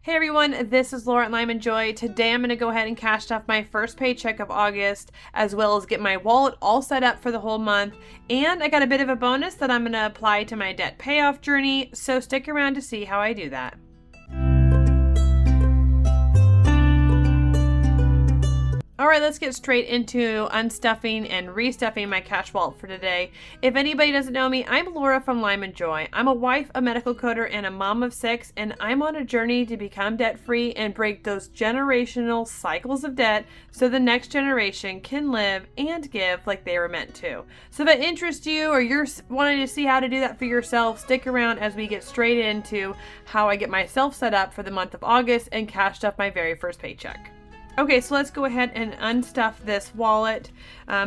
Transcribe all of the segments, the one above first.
Hey everyone, this is Laura at Lime and Joy. Today I'm going to go ahead and cash off my first paycheck of August, as well as get my wallet all set up for the whole month. And I got a bit of a bonus that I'm going to apply to my debt payoff journey, so stick around to see how I do that. Alright, let's get straight into unstuffing and restuffing my cash vault for today. If anybody doesn't know me, I'm Laura from Lime and Joy. I'm a wife, a medical coder, and a mom of 6, and I'm on a journey to become debt-free and break those generational cycles of debt so the next generation can live and give like they were meant to. So if that interests you or you're wanting to see how to do that for yourself, stick around as we get straight into how I get myself set up for the month of August and cashed up my very first paycheck. Okay, so let's go ahead and unstuff this wallet.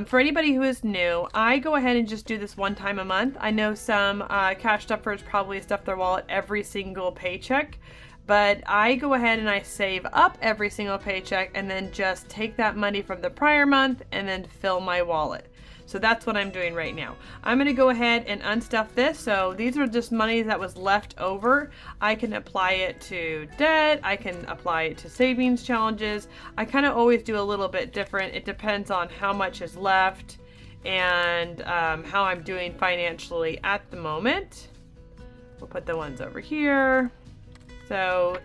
For anybody who is new, I go ahead and just do this one time a month. I know some cash stuffers probably stuff their wallet every single paycheck, but I go ahead and I save up every single paycheck and then just take that money from the prior month and then fill my wallet. So that's what I'm doing right now. I'm going to go ahead and unstuff this. So these are just money that was left over. I can apply it to debt. I can apply it to savings challenges. I kind of always do a little bit different. It depends on how much is left and how I'm doing financially at the moment. We'll put the ones over here. So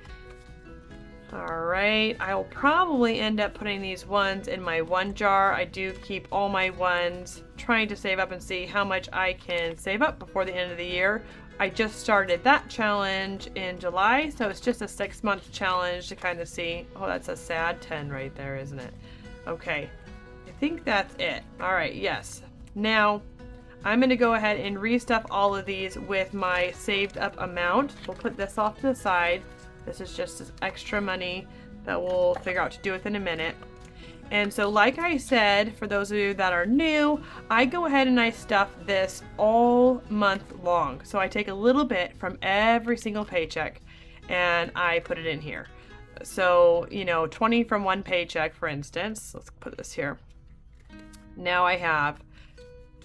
all right, I will probably end up putting these ones in my one jar. I do keep all my ones, trying to save up and see how much I can save up before the end of the year. I just started that challenge in July, so it's just a 6-month challenge to kind of see. Oh, that's a sad 10 right there, isn't it? Okay, I think that's it. All right, yes. Now, I'm going to go ahead and restuff all of these with my saved up amount. We'll put this off to the side. This is just extra money that we'll figure out what to do with in a minute. And so like I said, for those of you that are new, I go ahead and I stuff this all month long. So I take a little bit from every single paycheck and I put it in here. So, 20 from one paycheck, for instance. Let's put this here. Now I have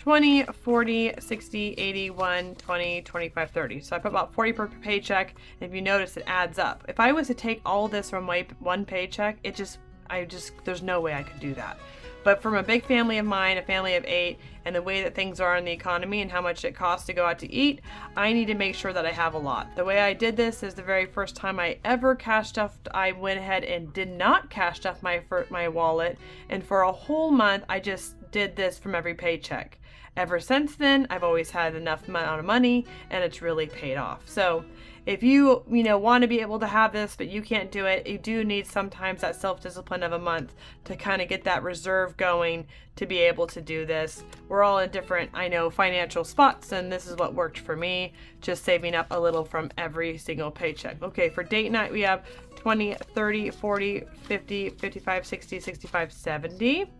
20, 40, 60, 80, 1, 20, 25, 30. So I put about 40 per paycheck. And if you notice, it adds up. If I was to take all this from one paycheck, there's no way I could do that. But from a big family of mine, a family of 8, and the way that things are in the economy and how much it costs to go out to eat, I need to make sure that I have a lot. The way I did this is the very first time I ever cash stuffed, I went ahead and did not cash stuff my wallet. And for a whole month, I just did this from every paycheck. Ever since then, I've always had enough amount of money and it's really paid off. So if you want to be able to have this, but you can't do it, you do need sometimes that self-discipline of a month to kind of get that reserve going to be able to do this. We're all in different, financial spots, and this is what worked for me, just saving up a little from every single paycheck. Okay, for date night, we have 20, 30, 40, 50, 55, 60, 65, 70.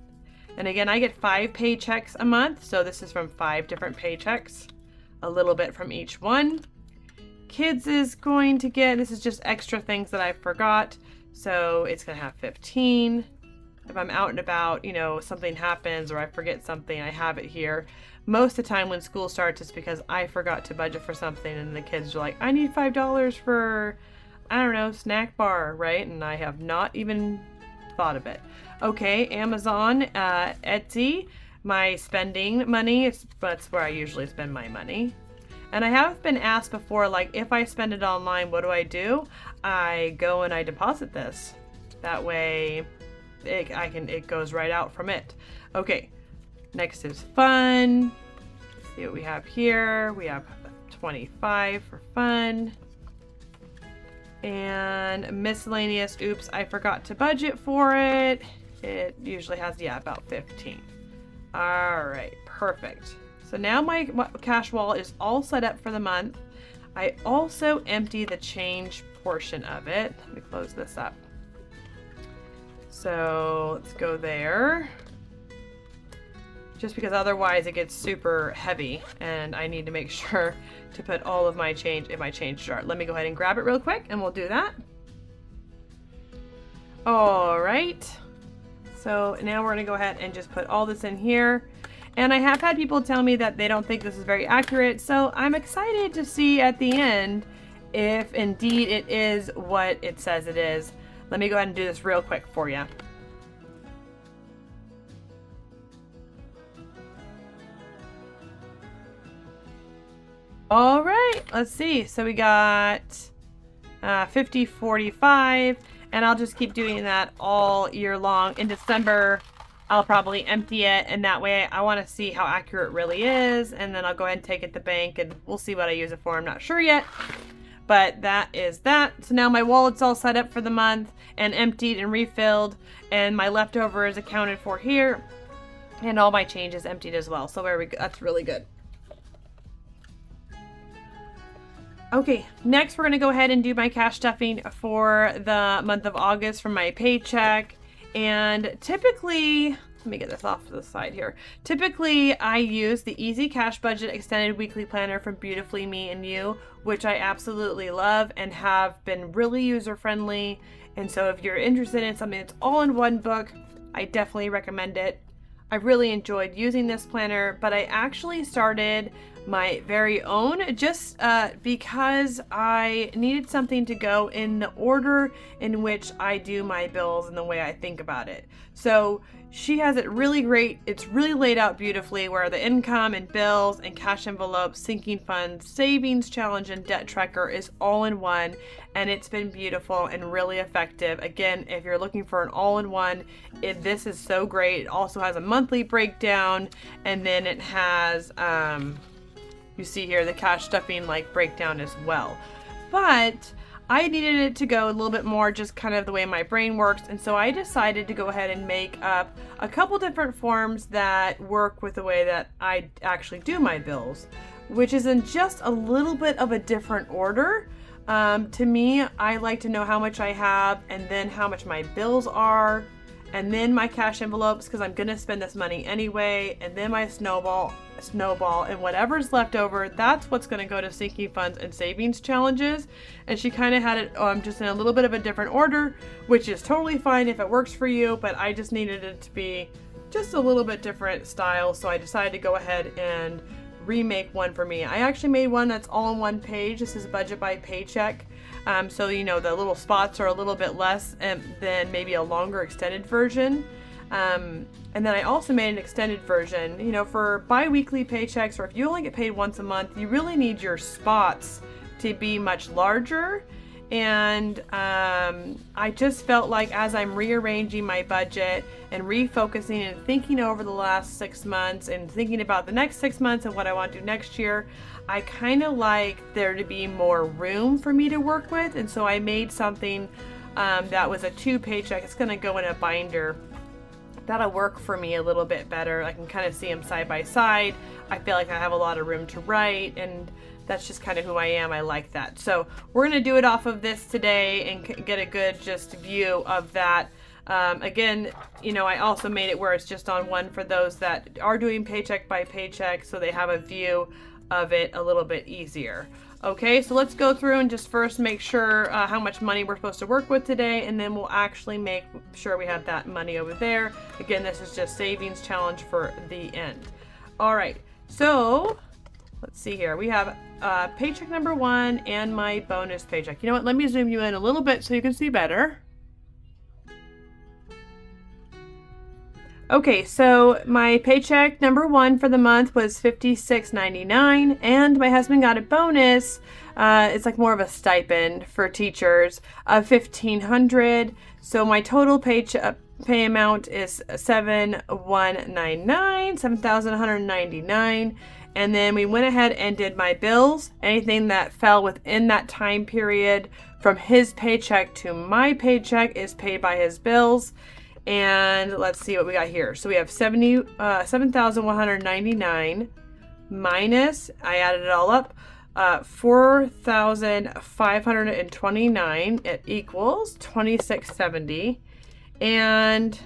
And again, I get 5 paychecks a month, so this is from 5 different paychecks, a little bit from each one. Kids is going to get, this is just extra things that I forgot, so it's going to have 15. If I'm out and about, something happens or I forget something, I have it here. Most of the time when school starts, it's because I forgot to budget for something and the kids are like, I need $5 for, snack bar, right? And I have not even thought of it. Okay, Amazon, Etsy, my spending money, that's where I usually spend my money. And I have been asked before, like, if I spend it online, what do? I go and I deposit this. That way it goes right out from it. Okay, next is fun. Let's see what we have here. We have 25 for fun. And miscellaneous, oops, I forgot to budget for it. It usually has, about 15. All right, perfect. So now my cash wallet is all set up for the month. I also empty the change portion of it. Let me close this up. So let's go there. Just because otherwise it gets super heavy and I need to make sure to put all of my change in my change jar. Let me go ahead and grab it real quick and we'll do that. All right. So now we're gonna go ahead and just put all this in here. And I have had people tell me that they don't think this is very accurate. So I'm excited to see at the end if indeed it is what it says it is. Let me go ahead and do this real quick for you. All right, let's see. So we got 50, 45, and I'll just keep doing that all year long. In December, I'll probably empty it, and that way I want to see how accurate it really is, and then I'll go ahead and take it to the bank, and we'll see what I use it for. I'm not sure yet, but that is that. So now my wallet's all set up for the month and emptied and refilled, and my leftover is accounted for here, and all my change is emptied as well. So there we go. That's really good. Okay, next we're going to go ahead and do my cash stuffing for the month of August from my paycheck. And typically, let me get this off to the side here. Typically, I use the Easy Cash Budget Extended Weekly Planner from Beautifully Me and You, which I absolutely love and have been really user-friendly. And so if you're interested in something that's all in one book, I definitely recommend it. I really enjoyed using this planner, but I actually started my very own just because I needed something to go in the order in which I do my bills and the way I think about it. So she has it really great. It's really laid out beautifully where the income and bills and cash envelopes, sinking funds, savings challenge, and debt tracker is all in one. And it's been beautiful and really effective. Again, if you're looking for an all-in-one, this is so great. It also has a monthly breakdown, and then it has, you see here, the cash stuffing like breakdown as well. But I needed it to go a little bit more just kind of the way my brain works, and so I decided to go ahead and make up a couple different forms that work with the way that I actually do my bills, which is in just a little bit of a different order. To me, I like to know how much I have and then how much my bills are, and then my cash envelopes because I'm gonna spend this money anyway, and then my snowball, and whatever's left over, that's what's gonna go to sinking funds and savings challenges. And she kind of had it just in a little bit of a different order, which is totally fine if it works for you, but I just needed it to be just a little bit different style, so I decided to go ahead and remake one for me. I actually made one that's all on one page. This is budget by paycheck. So you know the little spots are a little bit less than maybe a longer extended version. And then I also made an extended version, you know, for bi-weekly paychecks, or if you only get paid once a month, you really need your spots to be much larger. And I just felt like as I'm rearranging my budget and refocusing and thinking over the last 6 months and thinking about the next 6 months and what I want to do next year, I kind of like there to be more room for me to work with. And so I made something that was a 2 paycheck. It's going to go in a binder. That'll work for me a little bit better. I can kind of see them side by side. I feel like I have a lot of room to write, and that's just kind of who I am. I like that. So we're going to do it off of this today and get a good just view of that. Again, you know, I also made it where it's just on one for those that are doing paycheck by paycheck, so they have a view of it a little bit easier. Okay, so let's go through and just first make sure how much money we're supposed to work with today, and then we'll actually make sure we have that money over there. Again, this is just savings challenge for the end. All right, so let's see here. We have paycheck number 1 and my bonus paycheck. You know what? Let me zoom you in a little bit so you can see better. Okay, so my paycheck number 1 for the month was $56.99, and my husband got a bonus. It's like more of a stipend for teachers of $1,500. So my total pay amount is $7,199. And then we went ahead and did my bills. Anything that fell within that time period from his paycheck to my paycheck is paid by his bills. And let's see what we got here. So we have $7,199 minus, I added it all up, $4,529. It equals $2,670. And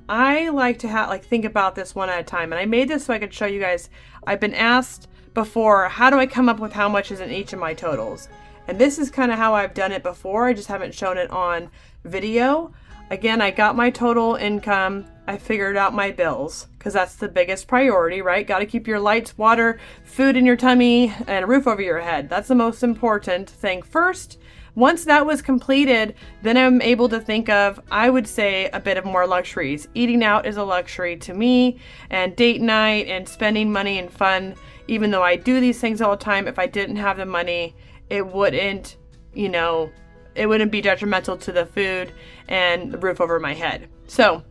I like to think about this one at a time. And I made this so I could show you guys. I've been asked before, how do I come up with how much is in each of my totals? And this is kind of how I've done it before. I just haven't shown it on video. Again, I got my total income. I figured out my bills because that's the biggest priority, right? Got to keep your lights, water, food in your tummy, and a roof over your head. That's the most important thing first. Once that was completed, then I'm able to think of, I would say, a bit of more luxuries. Eating out is a luxury to me, and date night and spending money and fun. Even though I do these things all the time, if I didn't have the money, it wouldn't, it wouldn't be detrimental to the food and the roof over my head. So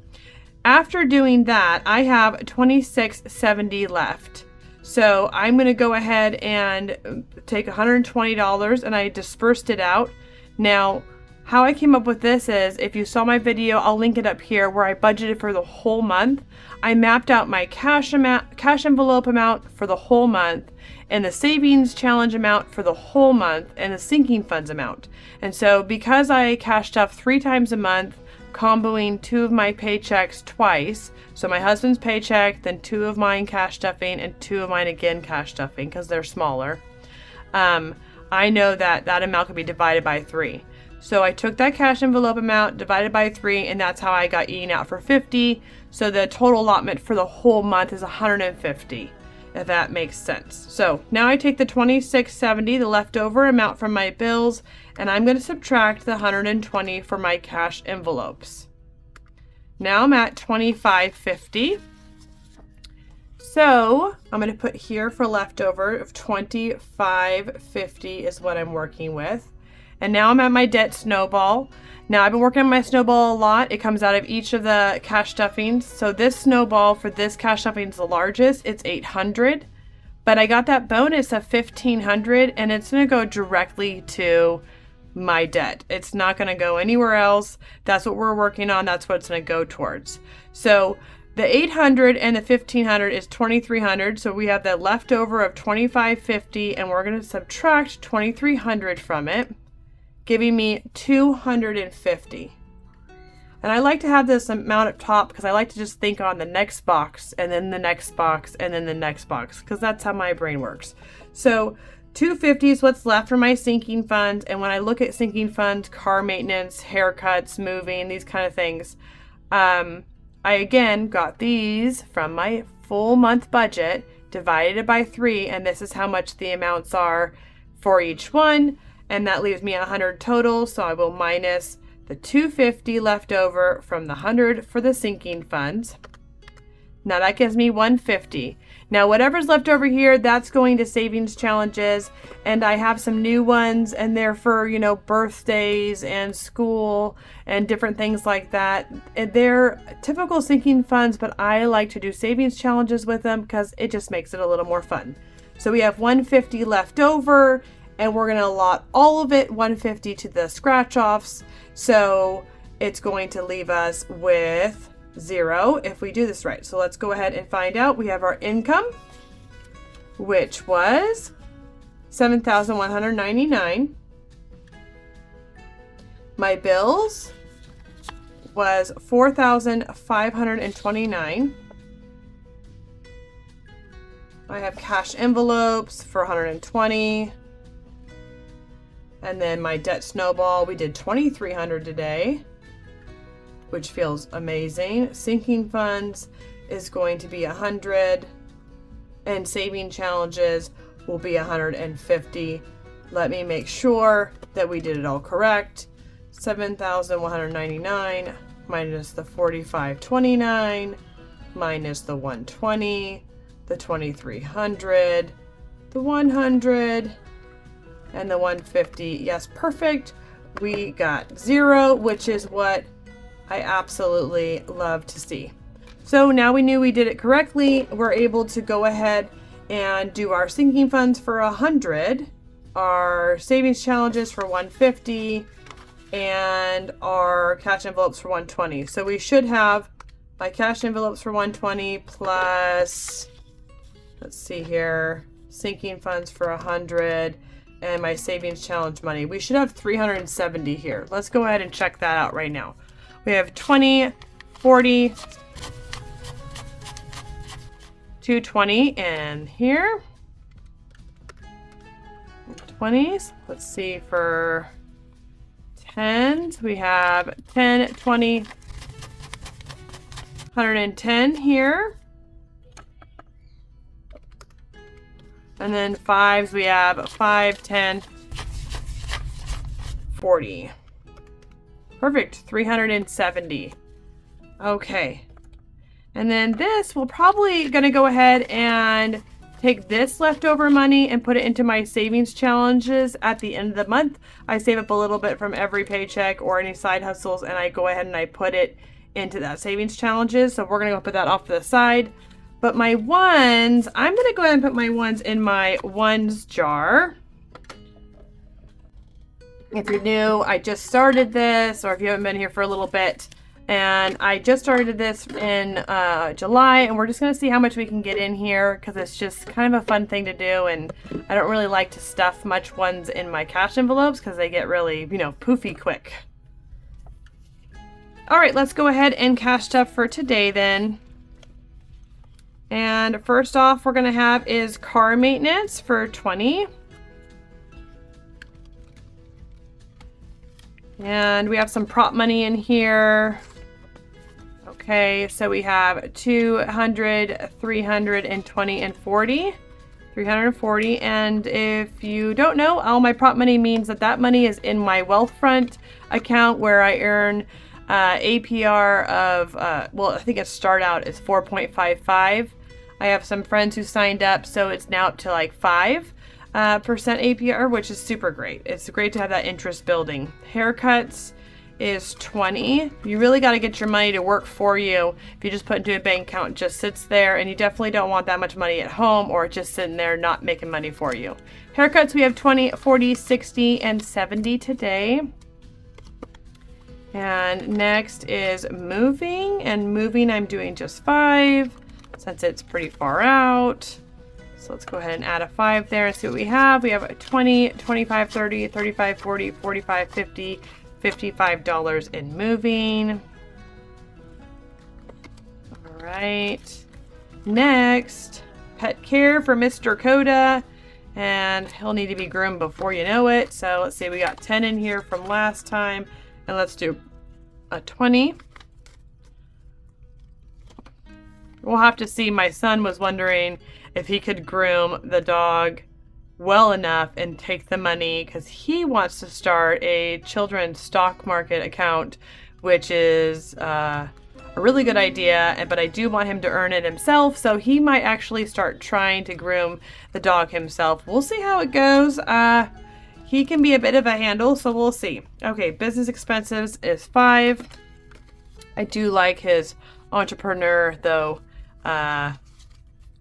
after doing that, I have $26.70 left. So I'm going to go ahead and take $120 and I dispersed it out. Now, how I came up with this is, if you saw my video, I'll link it up here, where I budgeted for the whole month. I mapped out my cash envelope amount for the whole month, and the savings challenge amount for the whole month, and the sinking funds amount. And so because I cash stuff 3 times a month, comboing 2 of my paychecks twice, so my husband's paycheck, then 2 of mine cash stuffing, and 2 of mine again cash stuffing because they're smaller, I know that that amount can be divided by 3. So I took that cash envelope amount, divided by 3, and that's how I got eating out for 50. So the total allotment for the whole month is 150, if that makes sense. So now I take the $26.70, the leftover amount from my bills, and I'm going to subtract the $120 for my cash envelopes. Now I'm at $25.50. So I'm going to put here for leftover of $25.50 is what I'm working with. And now I'm at my debt snowball. Now I've been working on my snowball a lot. It comes out of each of the cash stuffings. So this snowball for this cash stuffing is the largest. It's $800. But I got that bonus of $1,500, and it's going to go directly to my debt. It's not going to go anywhere else. That's what we're working on. That's what it's going to go towards. So the $800 and the $1,500 is $2,300. So we have that leftover of $2,550, and we're going to subtract $2,300 from it, giving me $250. And I like to have this amount up top because I like to just think on the next box, and then the next box, and then the next box, because that's how my brain works. So $250 is what's left for my sinking funds. And when I look at sinking funds, car maintenance, haircuts, moving, these kind of things, I again got these from my full month budget, divided it by 3, and this is how much the amounts are for each one. And that leaves me 100 total, so I will minus the $250 left over from the 100 for the sinking funds. Now that gives me $150. Now whatever's left over here, that's going to savings challenges, and I have some new ones, and they're for, birthdays and school and different things like that. And they're typical sinking funds, but I like to do savings challenges with them because it just makes it a little more fun. So we have $150 left over, and we're going to allot all of it, $150, to the scratch offs. So it's going to leave us with 0 if we do this right. So let's go ahead and find out. We have our income, which was $7,199. My bills was $4,529. I have cash envelopes for $120. And then my debt snowball, we did $2,300 today, which feels amazing. Sinking funds is going to be $100, and saving challenges will be $150. Let me make sure that we did it all correct. $7,199 minus the $4,529 minus the $120, the $2,300, the $100, and the $150. Yes, perfect. We got 0, which is what I absolutely love to see. So now we knew we did it correctly. We're able to go ahead and do our sinking funds for 100, our savings challenges for 150, and our cash envelopes for 120. So we should have my cash envelopes for 120 plus, let's see here, sinking funds for 100, and my savings challenge money. We should have 370 here. Let's go ahead and check that out right now. We have 20, 40, 220 in here. 20s. Let's see for tens. We have 10, 20, 110 here. And then fives, we have 5, 10, 40. Perfect, 370. Okay. And then this, we're probably gonna go ahead and take this leftover money and put it into my savings challenges at the end of the month. I save up a little bit from every paycheck or any side hustles, and I go ahead and I put it into that savings challenges. So we're gonna go put that off to the side. But my ones, I'm gonna go ahead and put my ones in my ones jar. If you're new, I just started this, or if you haven't been here for a little bit, and I just started this in July, and we're just gonna see how much we can get in here, because it's just kind of a fun thing to do, and I don't really like to stuff much ones in my cash envelopes because they get really, you know, poofy quick. All right, let's go ahead and cash stuff for today then. And first off, we're gonna have is car maintenance for 20. And we have some prop money in here. Okay, so we have 200, 320, and 40. 340. And if you don't know, all my prop money means that that money is in my Wealthfront account where I earn APR of, well, I think its start out is 4.55. I have some friends who signed up, so it's now up to like 5% APR, which is super great. It's great to have that interest building. Haircuts is 20. You really got to get your money to work for you. If you just put it into a bank account, it just sits there, and you definitely don't want that much money at home or just sitting there not making money for you. Haircuts, we have 20, 40, 60, and 70 today. And next is moving, and moving I'm doing just 5 since it's pretty far out. So let's go ahead and add a 5 there and see what we have. We have a 20, 25, 30, 35, 40, 45, 50, $55 in moving. All right. Next, pet care for Mr. Coda. And he'll need to be groomed before you know it. So let's see, we got 10 in here from last time. And let's do a 20. We'll have to see. My son was wondering if he could groom the dog well enough and take the money because he wants to start a children's stock market account, which is a really good idea, but I do want him to earn it himself, so he might actually start trying to groom the dog himself. We'll see how it goes. He can be a bit of a handle, so we'll see. Okay, business expenses is 5. I do like his entrepreneur, though,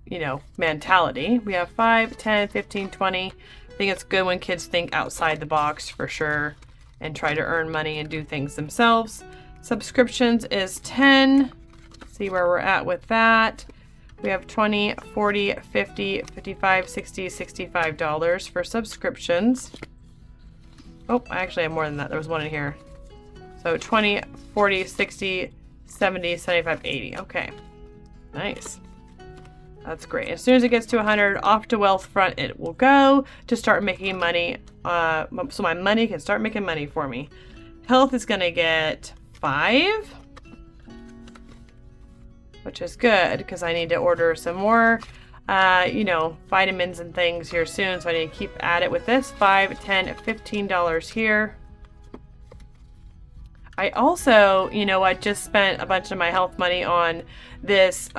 you know, mentality. We have 5, 10, 15, 20. I think it's good when kids think outside the box for sure and try to earn money and do things themselves. Subscriptions is 10. See where we're at with that. We have 20, 40, 50, 55, 60, $65 for subscriptions. Oh, I actually have more than that. There was one in here. So 20, 40, 60, 70, 75, 80. Okay. Nice. That's great. As soon as it gets to 100, off to Wealthfront it will go to start making money. So my money can start making money for me. Health is going to get 5, which is good because I need to order some more, you know, vitamins and things here soon. So I need to keep at it with this. 5, 10, $15 here. I also, you know, I just spent a bunch of my health money on this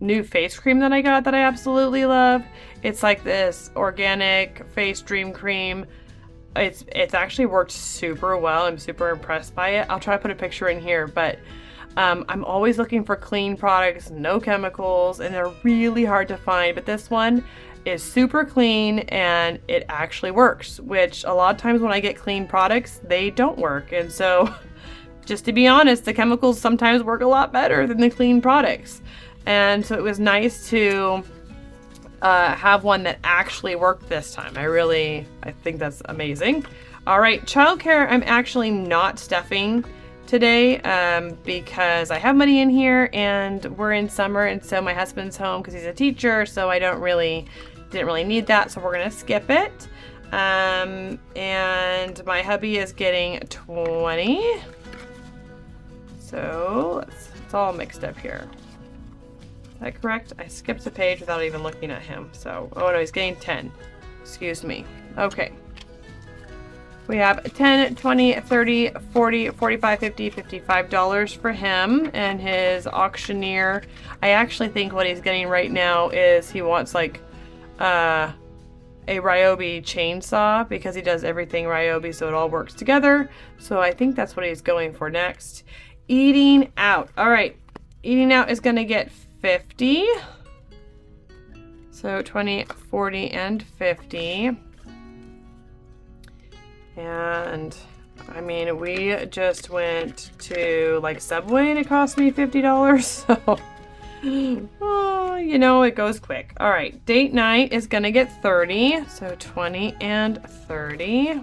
new face cream that I got that I absolutely love. It's like this organic face dream cream. It's actually worked super well. I'm super impressed by it. I'll try to put a picture in here, but I'm always looking for clean products, no chemicals, and they're really hard to find. But this one is super clean and it actually works, which a lot of times when I get clean products, they don't work. And so just to be honest, the chemicals sometimes work a lot better than the clean products. And so it was nice to have one that actually worked this time. I think that's amazing. All right, childcare, I'm actually not stuffing today because I have money in here and we're in summer, and so my husband's home because he's a teacher, so I didn't really need that, so we're gonna skip it. And my hubby is getting 20. So it's all mixed up here. Is that correct? I skipped a page without even looking at him. So, oh no, he's getting 10. Excuse me. Okay. We have 10, 20, 30, 40, 45, 50, $55 for him and his auctioneer. I actually think what he's getting right now is he wants like a Ryobi chainsaw because he does everything Ryobi, so it all works together. So I think that's what he's going for next. Eating out. All right. Eating out is going to get 50. So 20, 40, and 50. And I mean, we just went to like Subway and it cost me $50. So, oh, you know, it goes quick. All right. Date night is going to get 30. So 20 and 30.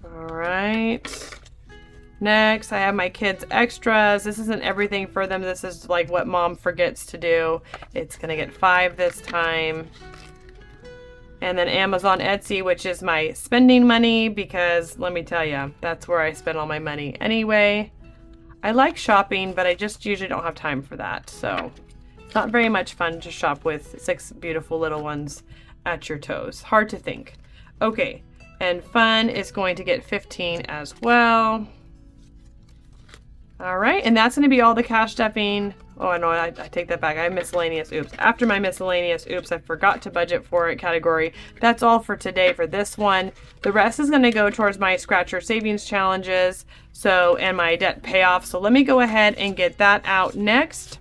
All right. Next, I have my kids' extras. This isn't everything for them. This is like what mom forgets to do. It's going to get 5 this time. And then Amazon Etsy, which is my spending money because let me tell you, that's where I spend all my money anyway. I like shopping, but I just usually don't have time for that. So it's not very much fun to shop with 6 beautiful little ones at your toes. Hard to think. Okay. And fun is going to get 15 as well. All right, and that's going to be all the cash stuffing. Oh, no, I take that back. I have miscellaneous. Oops. After my miscellaneous, oops, I forgot to budget for it category. That's all for today for this one. The rest is going to go towards my Scratcher Savings Challenges, so, and my debt payoff. So let me go ahead and get that out next.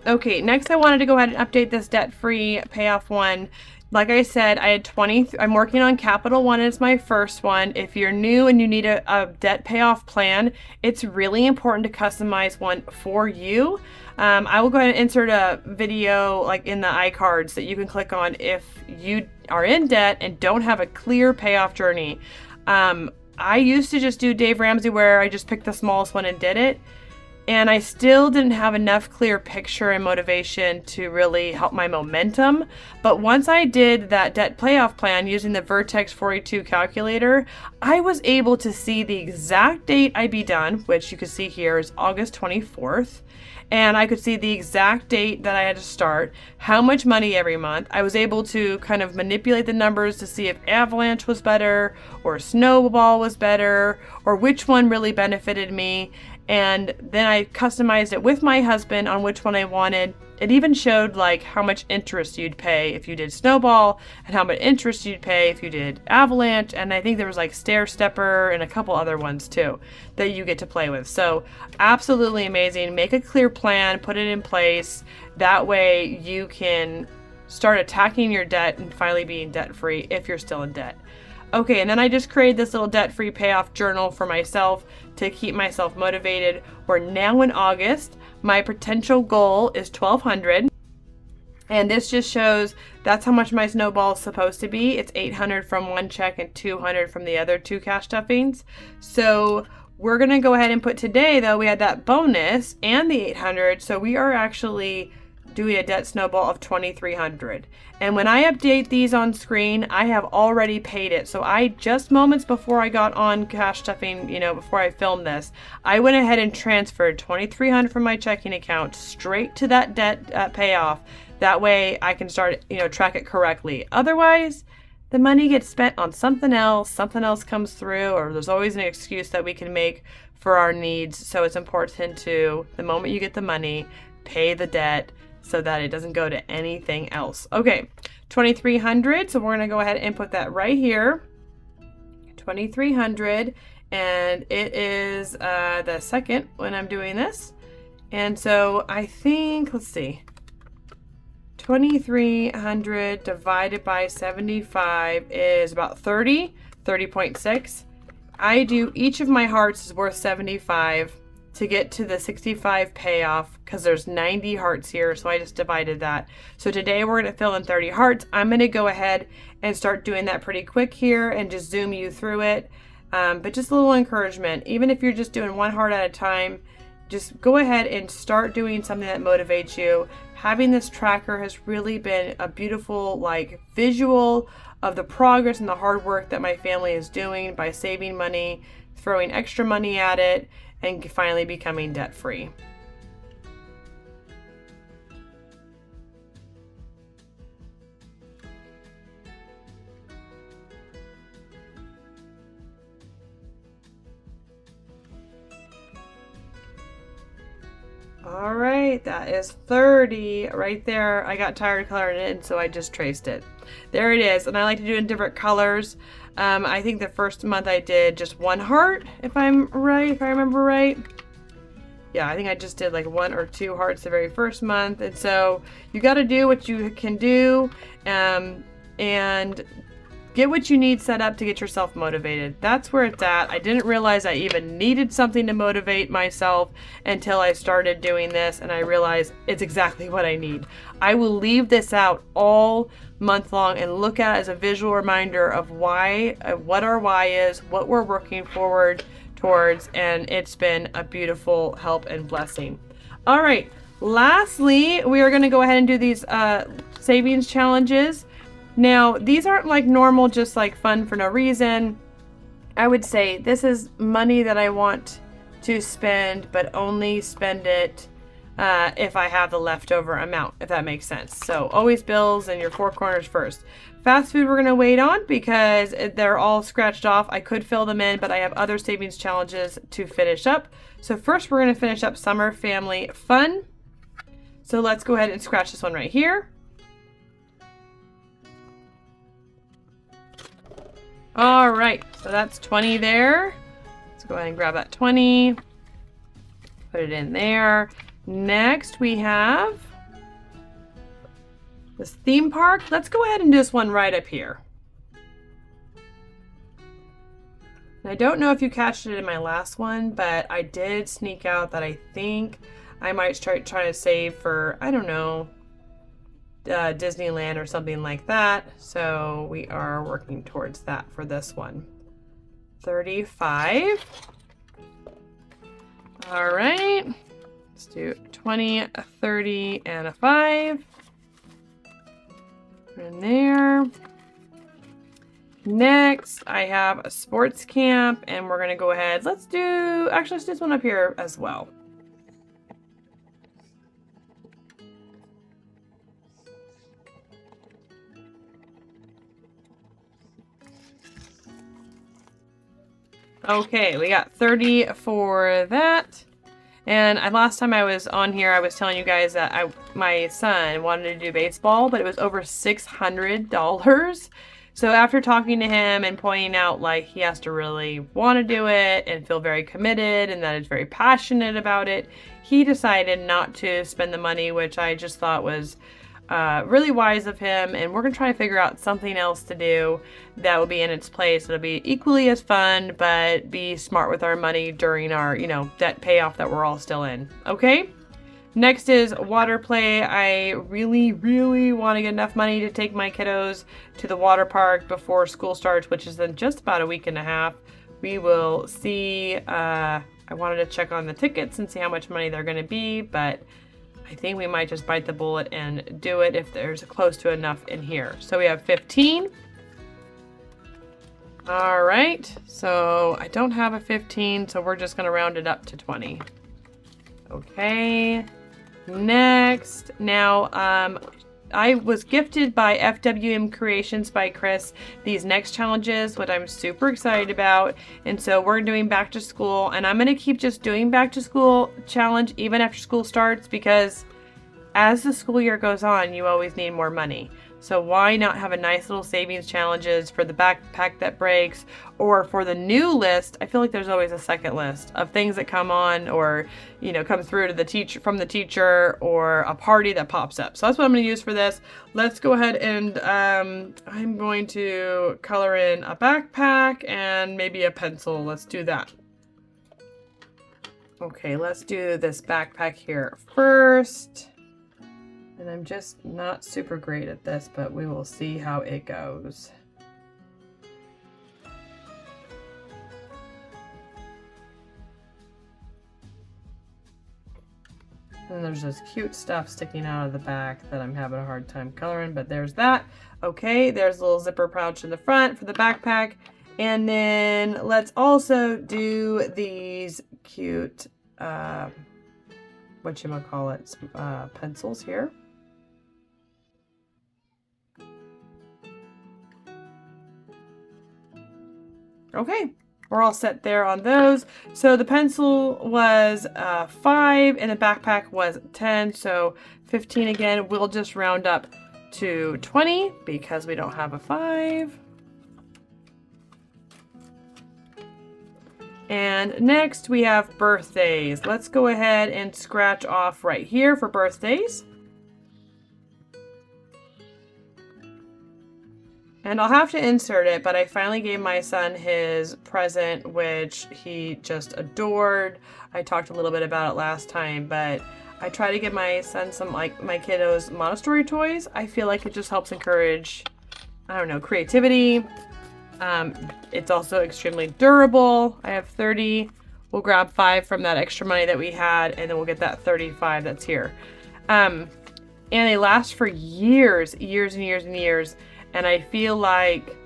Okay, next I wanted to go ahead and update this debt-free payoff one. Like I said, I had 20. I'm working on Capital One as my first one. If you're new and you need a debt payoff plan, it's really important to customize one for you. I will go ahead and insert a video like in the iCards that you can click on if you are in debt and don't have a clear payoff journey. I used to just do Dave Ramsey where I just picked the smallest one and did it. And I still didn't have enough clear picture and motivation to really help my momentum. But once I did that debt payoff plan using the Vertex 42 calculator, I was able to see the exact date I'd be done, which you can see here is August 24th. And I could see the exact date that I had to start, how much money every month. I was able to kind of manipulate the numbers to see if Avalanche was better or Snowball was better or which one really benefited me. And then I customized it with my husband on which one I wanted. It even showed like how much interest you'd pay if you did Snowball and how much interest you'd pay if you did Avalanche. And I think there was like Stair Stepper and a couple other ones too that you get to play with. So absolutely amazing. Make a clear plan, put it in place. That way you can start attacking your debt and finally being debt free if you're still in debt. Okay, and then I just created this little debt-free payoff journal for myself to keep myself motivated. We're now in August. My potential goal is $1,200. And this just shows that's how much my snowball is supposed to be. It's $800 from one check and $200 from the other 2 cash stuffings. So we're going to go ahead and put today, though, we had that bonus and the $800. So we are actually doing a debt snowball of $2,300. And when I update these on screen, I have already paid it. So I just moments before I got on cash stuffing, you know, before I filmed this, I went ahead and transferred $2,300 from my checking account straight to that debt payoff. That way I can start, you know, track it correctly. Otherwise, the money gets spent on something else comes through, or there's always an excuse that we can make for our needs. So it's important to, the moment you get the money, pay the debt, so that it doesn't go to anything else. Okay, $2,300. So we're gonna go ahead and put that right here. $2,300, and it is the second when I'm doing this. And so I think, let's see, 2,300 divided by 75 is about 30.6. I do each of my hearts is worth 75. To get to the 65 payoff, because there's 90 hearts here, so I just divided that. So today we're going to fill in 30 hearts. I'm going to go ahead and start doing that pretty quick here and just zoom you through it. But just a little encouragement, even if you're just doing 1 heart at a time, just go ahead and start doing something that motivates you. Having this tracker has really been a beautiful like visual of the progress and the hard work that my family is doing by saving money, throwing extra money at it, and finally becoming debt free. All right, that is 30 right there. I got tired of coloring it, and so I just traced it. There it is, and I like to do it in different colors. I think the first month I did just one heart, if I remember right. Yeah, I think I just did like 1 or 2 hearts the very first month, and so you got to do what you can do, and get what you need set up to get yourself motivated. That's where it's at. I didn't realize I even needed something to motivate myself until I started doing this, and I realized it's exactly what I need. I will leave this out all month long and look at it as a visual reminder of why, what our why is, what we're working forward towards, and it's been a beautiful help and blessing. All right, lastly, we are going to go ahead and do these savings challenges. Now, these aren't like normal, just like fun for no reason. I would say this is money that I want to spend, but only spend it if I have the leftover amount, if that makes sense. So always bills and your 4 corners first. Fast food we're going to wait on because they're all scratched off. I could fill them in, but I have other savings challenges to finish up. So first we're going to finish up summer family fun. So let's go ahead and scratch this one right here. All right, so that's 20 there. Let's go ahead and grab that 20, put it in there. Next we have this theme park. Let's go ahead and do this one right up here. And I don't know if you catched it in my last one, but I did sneak out that I think I might try to save for, I don't know, Disneyland or something like that. So we are working towards that for this one. 35. All right, let's do 20, a 30, and a 5 in there. Next I have a sports camp, and we're gonna go ahead, let's do this one up here as well. Okay, we got 30 for that. And last time I was on here, I was telling you guys that my son wanted to do baseball, but it was over $600. So after talking to him and pointing out like he has to really want to do it and feel very committed and that he's very passionate about it, he decided not to spend the money, which I just thought was really wise of him. And we're gonna try to figure out something else to do that will be in its place. It'll be equally as fun, but be smart with our money during our, debt payoff that we're all still in. Okay. Next is water play. I really, really want to get enough money to take my kiddos to the water park before school starts, which is in just about a week and a half. We will see. I wanted to check on the tickets and see how much money they're going to be, but I think we might just bite the bullet and do it if there's close to enough in here. So we have 15. All right, so I don't have a 15, so we're just gonna round it up to 20. Okay, next. Now, I was gifted by FWM Creations by Chris these next challenges, what I'm super excited about. And so we're doing back to school, and I'm going to keep just doing back to school challenge even after school starts, because as the school year goes on, you always need more money. So why not have a nice little savings challenges for the backpack that breaks, or for the new list? I feel like there's always a second list of things that come on, or come through to the teacher, from the teacher, or a party that pops up. So that's what I'm going to use for this. Let's go ahead and I'm going to color in a backpack and maybe a pencil. Let's do that. Okay, let's do this backpack here first. And I'm just not super great at this, but we will see how it goes. And there's this cute stuff sticking out of the back that I'm having a hard time coloring, but there's that. Okay, there's a little zipper pouch in the front for the backpack. And then let's also do these cute, whatchamacallit, pencils here. Okay, we're all set there on those. So the pencil was 5 and the backpack was 10, so 15 again. We'll just round up to 20 because we don't have a 5. And next we have birthdays. Let's go ahead and scratch off right here for birthdays. And I'll have to insert it, but I finally gave my son his present, which he just adored. I talked a little bit about it last time, but I try to give my son some, like, my kiddos Montessori toys. I feel like it just helps encourage, I don't know, creativity. It's also extremely durable. I have 30. We'll grab 5 from that extra money that we had, and then we'll get that 35 that's here. And they last for years and years and years. And I feel like,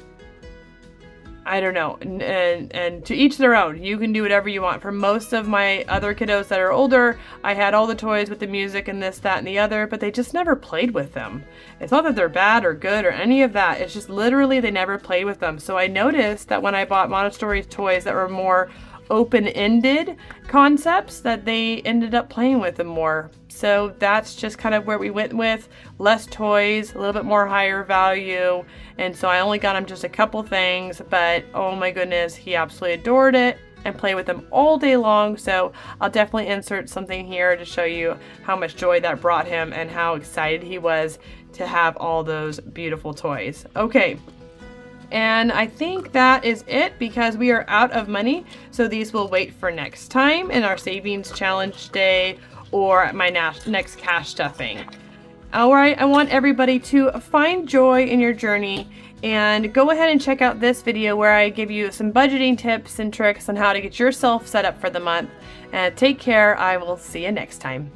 I don't know, and to each their own. You can do whatever you want. For most of my other kiddos that are older, I had all the toys with the music and this, that, and the other, but they just never played with them. It's not that they're bad or good or any of that. It's just literally they never played with them. So I noticed that when I bought Montessori toys that were more open-ended concepts, that they ended up playing with them more. So that's just kind of where we went with less toys, a little bit more higher value. And so I only got him just a couple things, but oh my goodness, he absolutely adored it and played with them all day long. So I'll definitely insert something here to show you how much joy that brought him and how excited he was to have all those beautiful toys. Okay. And I think that is it because we are out of money. So these will wait for next time in our savings challenge day or my next cash stuffing. All right, I want everybody to find joy in your journey and go ahead and check out this video where I give you some budgeting tips and tricks on how to get yourself set up for the month. And take care. I will see you next time.